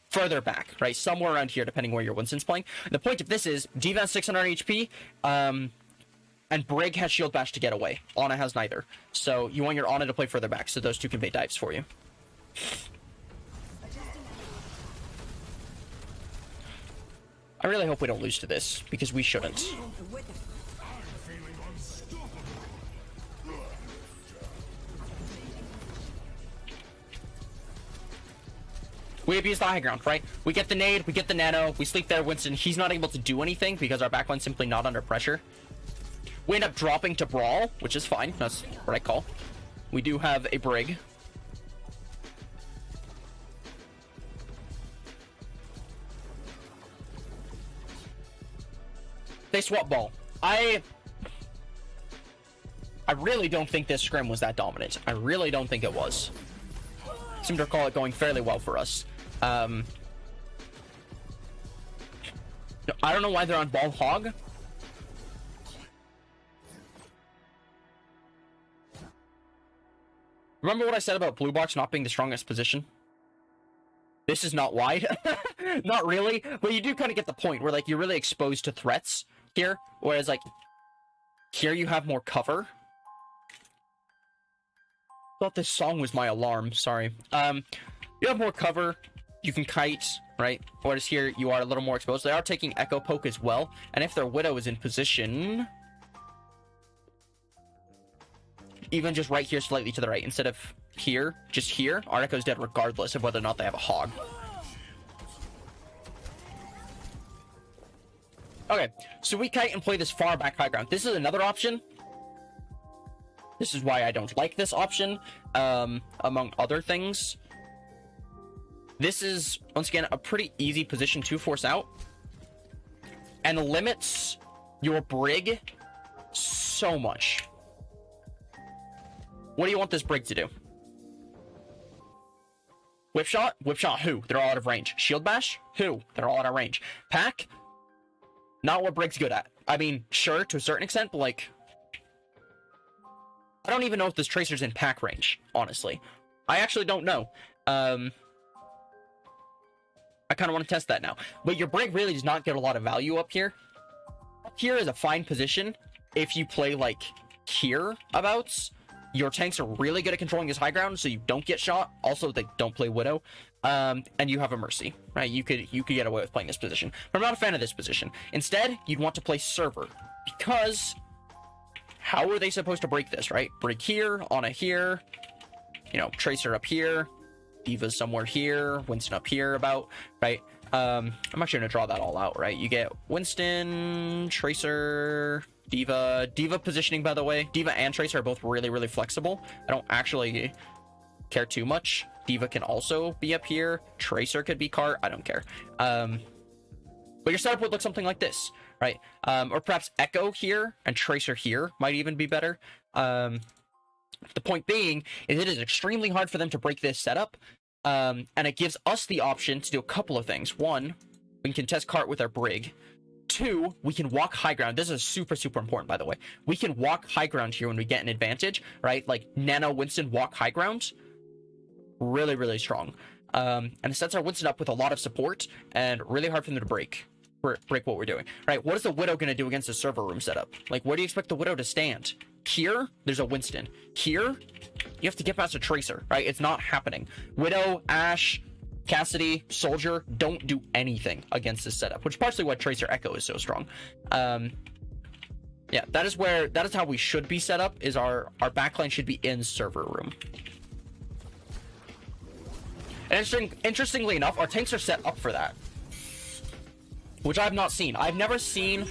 further back, right? Somewhere around here, depending where your Winston's playing. The point of this is Diva has 600 HP, and Brig has shield bash to get away. Ana has neither. So you want your Ana to play further back, so those two can bait dives for you. I really hope we don't lose to this, because we shouldn't. We abuse the high ground, right? We get the nade, we get the nano, we sleep there, Winston. He's not able to do anything because our backline's simply not under pressure. We end up dropping to Brawl, which is fine. That's what I call. We do have a Brig. They swap ball. I really don't think this scrim was that dominant. I really don't think it was. I seem to recall it going fairly well for us. I don't know why they're on ball hog. Remember what I said about blue box not being the strongest position? This is not wide. Not really, but you do kind of get the point where like you're really exposed to threats here, whereas like here you have more cover. Thought this song was my alarm, sorry. You have more cover, you can kite, right? Whereas here you are a little more exposed. They are taking echo poke as well, and if their widow is in position, even just right here slightly to the right instead of here, just here, our echo's dead regardless of whether or not they have a hog. Okay, so we kite and play this far back high ground. This is another option. This is why I don't like this option, among other things. this is, once again, a pretty easy position to force out. And limits your Brig so much. What do you want this Brig to do? Whip shot? Whip shot who? They're all out of range. Shield bash? Who? They're all out of range. Pack? Not what Brig's good at. I mean, sure, to a certain extent, but like... I don't even know if this Tracer's in pack range, honestly. I actually don't know. I kind of want to test that now. But your Brig really does not get a lot of value up here. Up here is a fine position if you play, like, here abouts. Your tanks are really good at controlling this high ground, so you don't get shot. Also, they don't play Widow. And you have a Mercy, right? You could get away with playing this position. But I'm not a fan of this position. Instead, you'd want to play Server. Because, how are they supposed to break this, right? Brig here, Ana here, you know, Tracer up here, Diva's somewhere here, Winston up here about, right? I'm actually going to draw that all out, right? You get Winston, Tracer... Diva positioning, by the way. Diva and Tracer are both really, really flexible. I don't actually care too much. Diva can also be up here. Tracer could be cart. I don't care. But your setup would look something like this, right? Or perhaps Echo here and Tracer here might even be better. The point being is it is extremely hard for them to break this setup. And it gives us the option to do a couple of things. One, we can contest cart with our Brig. Two, we can walk high ground. This is super, super important, by the way. We can walk high ground here when we get an advantage, right? Like Nano, Winston, walk high ground. Really, really strong. And it sets our Winston up with a lot of support and really hard for them to break what we're doing, right? What is the Widow going to do against a server room setup? Like, where do you expect the Widow to stand? Here, there's a Winston. Here, you have to get past a Tracer, right? It's not happening. Widow, Ashe, Cassidy, Soldier don't do anything against this setup, which is partially why Tracer Echo is so strong. Yeah, that is how we should be set up, is our backline should be in server room. And interestingly enough, our tanks are set up for that, which I've not seen. I've never seen...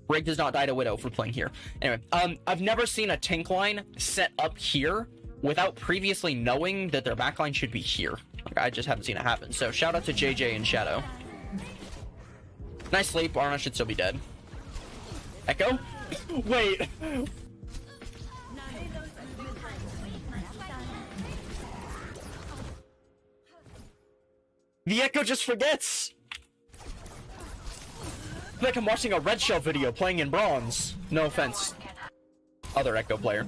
Brig does not die to Widow for playing here. Anyway, I've never seen a tank line set up here without previously knowing that their backline should be here. Like, I just haven't seen it happen. So shout out to JJ and Shadow. Nice sleep. Arna should still be dead. Echo? Wait. The Echo just forgets. Like I'm watching a Red Shell video playing in bronze. No offense. Other Echo player.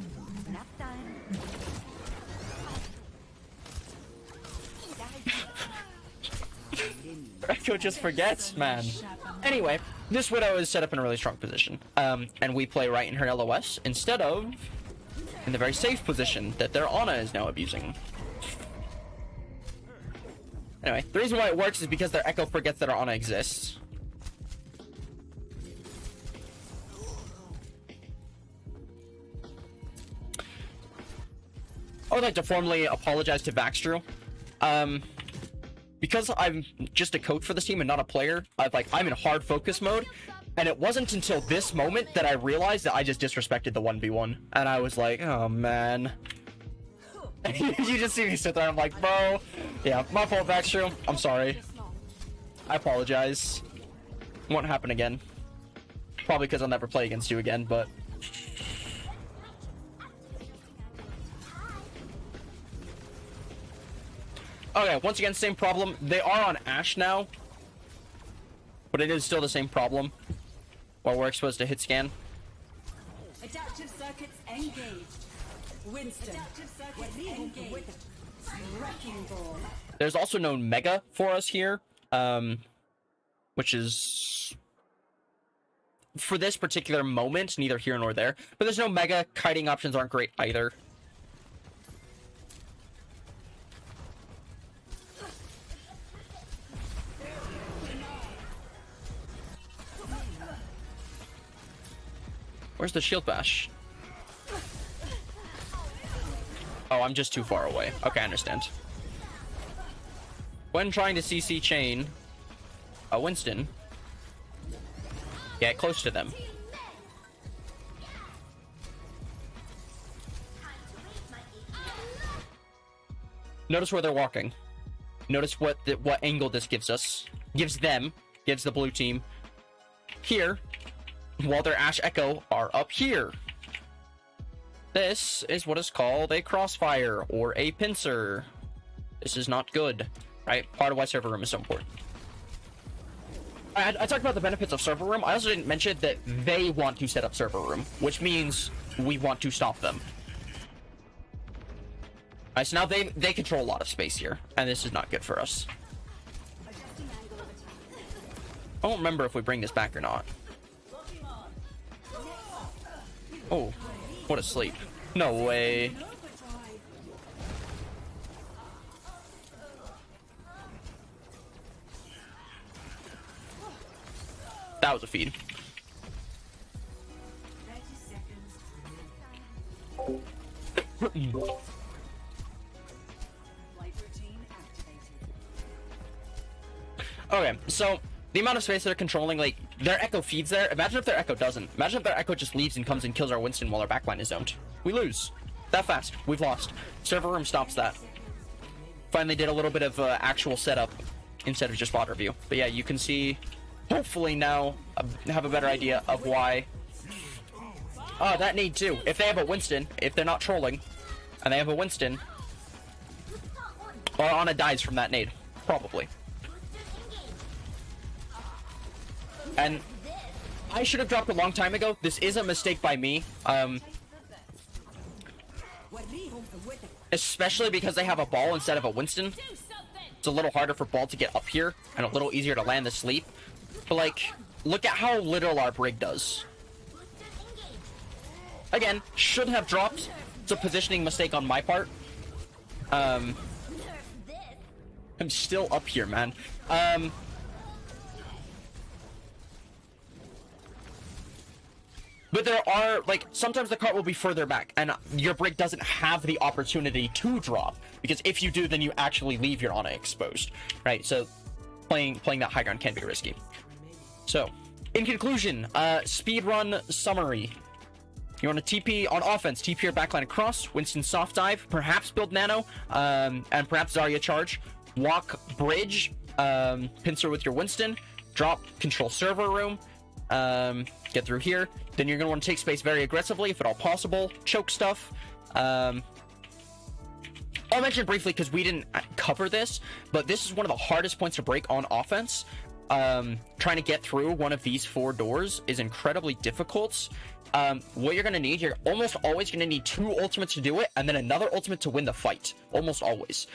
Echo just forgets, man. Anyway, this Widow is set up in a really strong position. And we play right in her LOS instead of in the very safe position that their Ana is now abusing. Anyway, the reason why it works is because their Echo forgets that our Ana exists. I would like to formally apologize to Baxtrew. Because I'm just a coach for this team and not a player, I'm in hard focus mode, and it wasn't until this moment that I realized that I just disrespected the 1v1, and I was like, oh man. You just see me sit there, I'm like, bro, yeah, my fault, Baxtrew. I'm sorry. I apologize. Won't happen again. Probably because I'll never play against you again, but... Okay, once again, same problem. They are on Ashe now, but it is still the same problem while we're exposed to hit scan. Adaptive circuits engaged. Winston. Adaptive circuits engaged. Wrecking ball. There's also no Mega for us here, which is, for this particular moment, neither here nor there. But there's no Mega. Kiting options aren't great either. Where's the shield bash? Oh, I'm just too far away. Okay, I understand. When trying to CC chain Winston, get close to them. Notice where they're walking. Notice what angle this gives us. Gives the blue team. Here, while their Ashe Echo are up here. This is what is called a crossfire or a pincer. This is not good, right? Part of why server room is so important. I talked about the benefits of server room. I also didn't mention that they want to set up server room, which means we want to stop them. Alright, so now they control a lot of space here, and this is not good for us. I don't remember if we bring this back or not. Oh, what a sleep. No way. That was a feed. Okay, so the amount of space they're controlling, like, their Echo feeds there. Imagine if their Echo doesn't. Imagine if their Echo just leaves and comes and kills our Winston while our backline is zoned. We lose. That fast. We've lost. Server room stops that. Finally did a little bit of actual setup instead of just VOD review. But yeah, you can see, hopefully now, have a better idea of why. Oh, that nade too. If they have a Winston, if they're not trolling, and they have a Winston, or Ana dies from that nade. Probably. And I should have dropped a long time ago. This is a mistake by me. Especially because they have a ball instead of a Winston. It's a little harder for ball to get up here and a little easier to land the sleep. But like, look at how little our brig does. Again, should have dropped. It's a positioning mistake on my part. I'm still up here, man. But there are, like, sometimes the cart will be further back, and your brig doesn't have the opportunity to drop, because if you do, then you actually leave your Ana exposed, right? So, playing that high ground can be risky. So, in conclusion, speedrun summary. You want to TP on offense, TP your backline across, Winston soft dive, perhaps build nano, and perhaps Zarya charge, walk bridge, pincer with your Winston, drop control server room, get through here. Then you're going to want to take space very aggressively, if at all possible. Choke stuff. I'll mention briefly, because we didn't cover this, but this is one of the hardest points to break on offense. Trying to get through one of these 4 doors is incredibly difficult. What you're going to need, you're almost always going to need 2 ultimates to do it, and then another ultimate to win the fight. Almost always.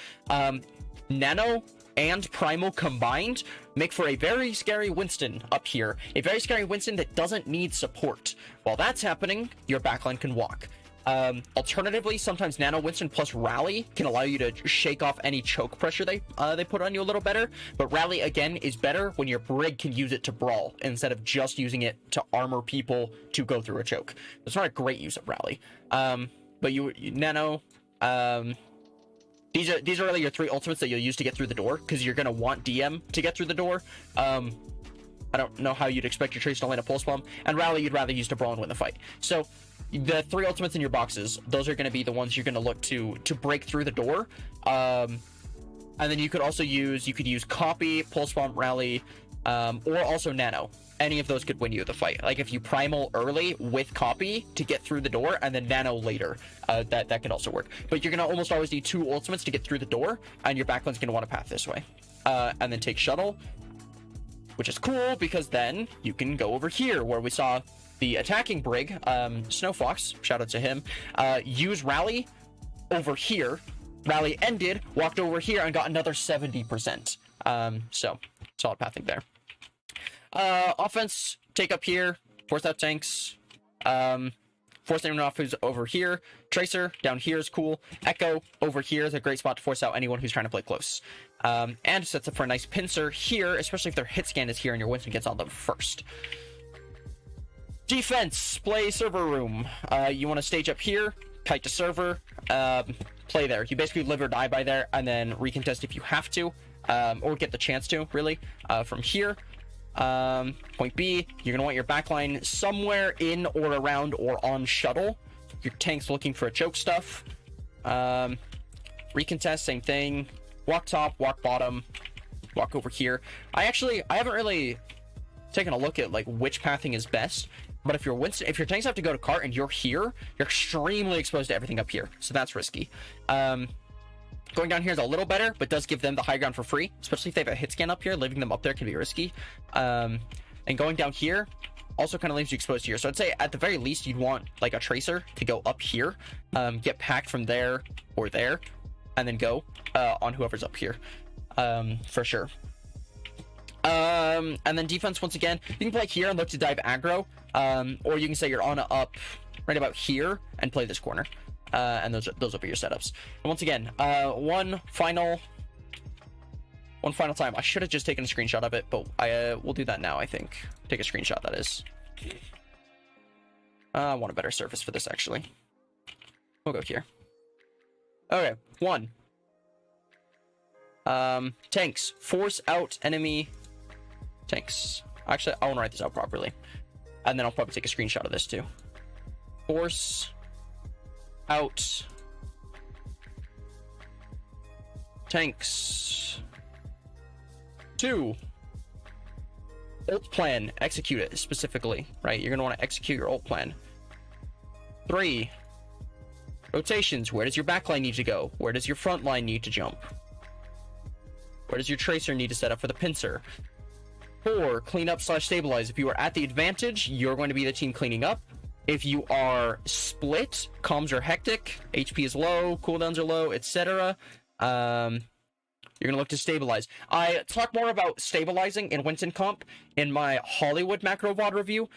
Nano and Primal combined make for a very scary Winston up here. A very scary Winston that doesn't need support. While that's happening, your backline can walk. Alternatively, sometimes Nano Winston plus Rally can allow you to shake off any choke pressure they put on you a little better. But Rally, again, is better when your brig can use it to brawl instead of just using it to armor people to go through a choke. It's not a great use of Rally. But Nano... These are really your 3 ultimates that you'll use to get through the door, because you're going to want DM to get through the door. I don't know how you'd expect your Trace to land a pulse bomb. And Rally you'd rather use to brawl and win the fight. So the 3 ultimates in your boxes, those are going to be the ones you're going to look to break through the door. And then you could also use Copy, Pulse Bomb, Rally, or also Nano. Any of those could win you the fight. Like if you Primal early with Copy to get through the door, and then Nano later, that could also work. But you're gonna almost always need 2 ultimates to get through the door, and your backline's gonna want to path this way. And then take Shuttle, which is cool because then you can go over here where we saw the attacking brig, Snowfox, shout out to him, use Rally over here. Rally ended, walked over here, and got another 70%. So solid pathing there. Offense, take up here, force out tanks, force anyone off who's over here. Tracer, down here is cool. Echo, over here is a great spot to force out anyone who's trying to play close. And sets up for a nice pincer here, especially if their hit scan is here and your Winston gets on them first. Defense, play server room. You want to stage up here, kite to server, play there. You basically live or die by there, and then recontest if you have to, or get the chance to, really, from here. Point B, you're going to want your backline somewhere in or around or on shuttle. Your tank's looking for a choke stuff. recontest, same thing. Walk top, walk bottom, walk over here. I haven't really taken a look at like which pathing is best. But if your tanks have to go to cart and you're here, you're extremely exposed to everything up here. So that's risky. Going down here is a little better, but does give them the high ground for free, especially if they have a hit scan up here. Leaving them up there can be risky. And going down here also kind of leaves you exposed here. So I'd say at the very least, you'd want like a tracer to go up here, get packed from there or there, and then go on whoever's up here for sure. And then defense, once again, you can play here and look to dive aggro, or you can say you're on a up right about here and play this corner. And those will be your setups. And once again, one final time. I should have just taken a screenshot of it, but I will do that now. I think take a screenshot. That is. I want a better surface for this actually. We'll go here. Okay, 1. Tanks force out enemy tanks. Actually, I want to write this out properly, and then I'll probably take a screenshot of this too. Force out tanks. 2. Ult plan, execute it specifically, right? You're gonna want to execute your ult plan. 3. Rotations, where does your backline need to go? Where does your front line need to jump? Where does your tracer need to set up for the pincer? 4. Clean up / stabilize. If you are at the advantage, you're going to be the team cleaning up. If you are split, comms are hectic, HP is low, cooldowns are low, etc. You're gonna look to stabilize. I talk more about stabilizing in Winston comp in my Hollywood macro VOD review.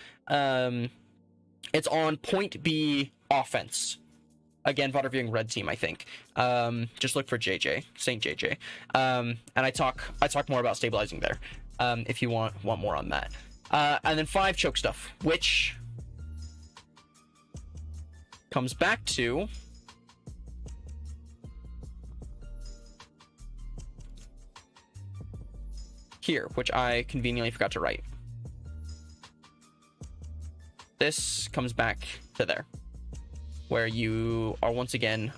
It's on point B offense. Again, VOD reviewing red team, I think. Just look for JJ, Saint JJ. And I talk more about stabilizing there. If you want more on that. And then 5, choke stuff, which comes back to here, which I conveniently forgot to write. This comes back to there, where you are once again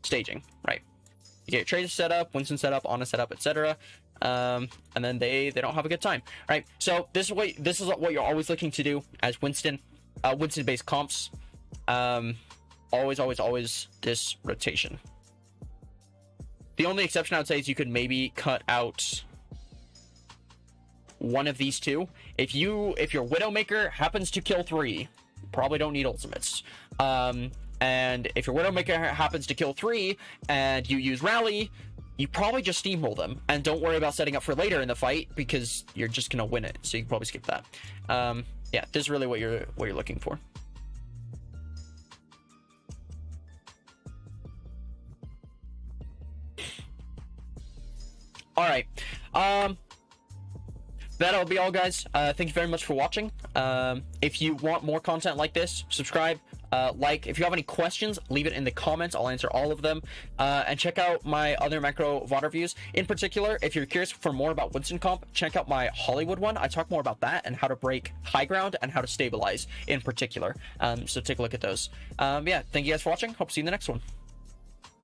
staging, right? You get your tracer set up, Winston set up, Ana set up, etc. And then they don't have a good time, right? So this is what you're always looking to do as Winston based comps. Always this rotation. The only exception I would say is you could maybe cut out one of these two. If your Widowmaker happens to kill 3, probably don't need ultimates. And if your Widowmaker happens to kill 3 and you use Rally, you probably just steamroll them and don't worry about setting up for later in the fight because you're just gonna win it. So you can probably skip that. Yeah, this is really what you're looking for. All right. That'll be all, guys. Thank you very much for watching. If you want more content like this, subscribe, like. If you have any questions, leave it in the comments. I'll answer all of them. And check out my other macro VOD reviews. In particular, if you're curious for more about Winston comp, check out my Hollywood one. I talk more about that and how to break high ground and how to stabilize in particular. So take a look at those. Yeah, thank you guys for watching. Hope to see you in the next one.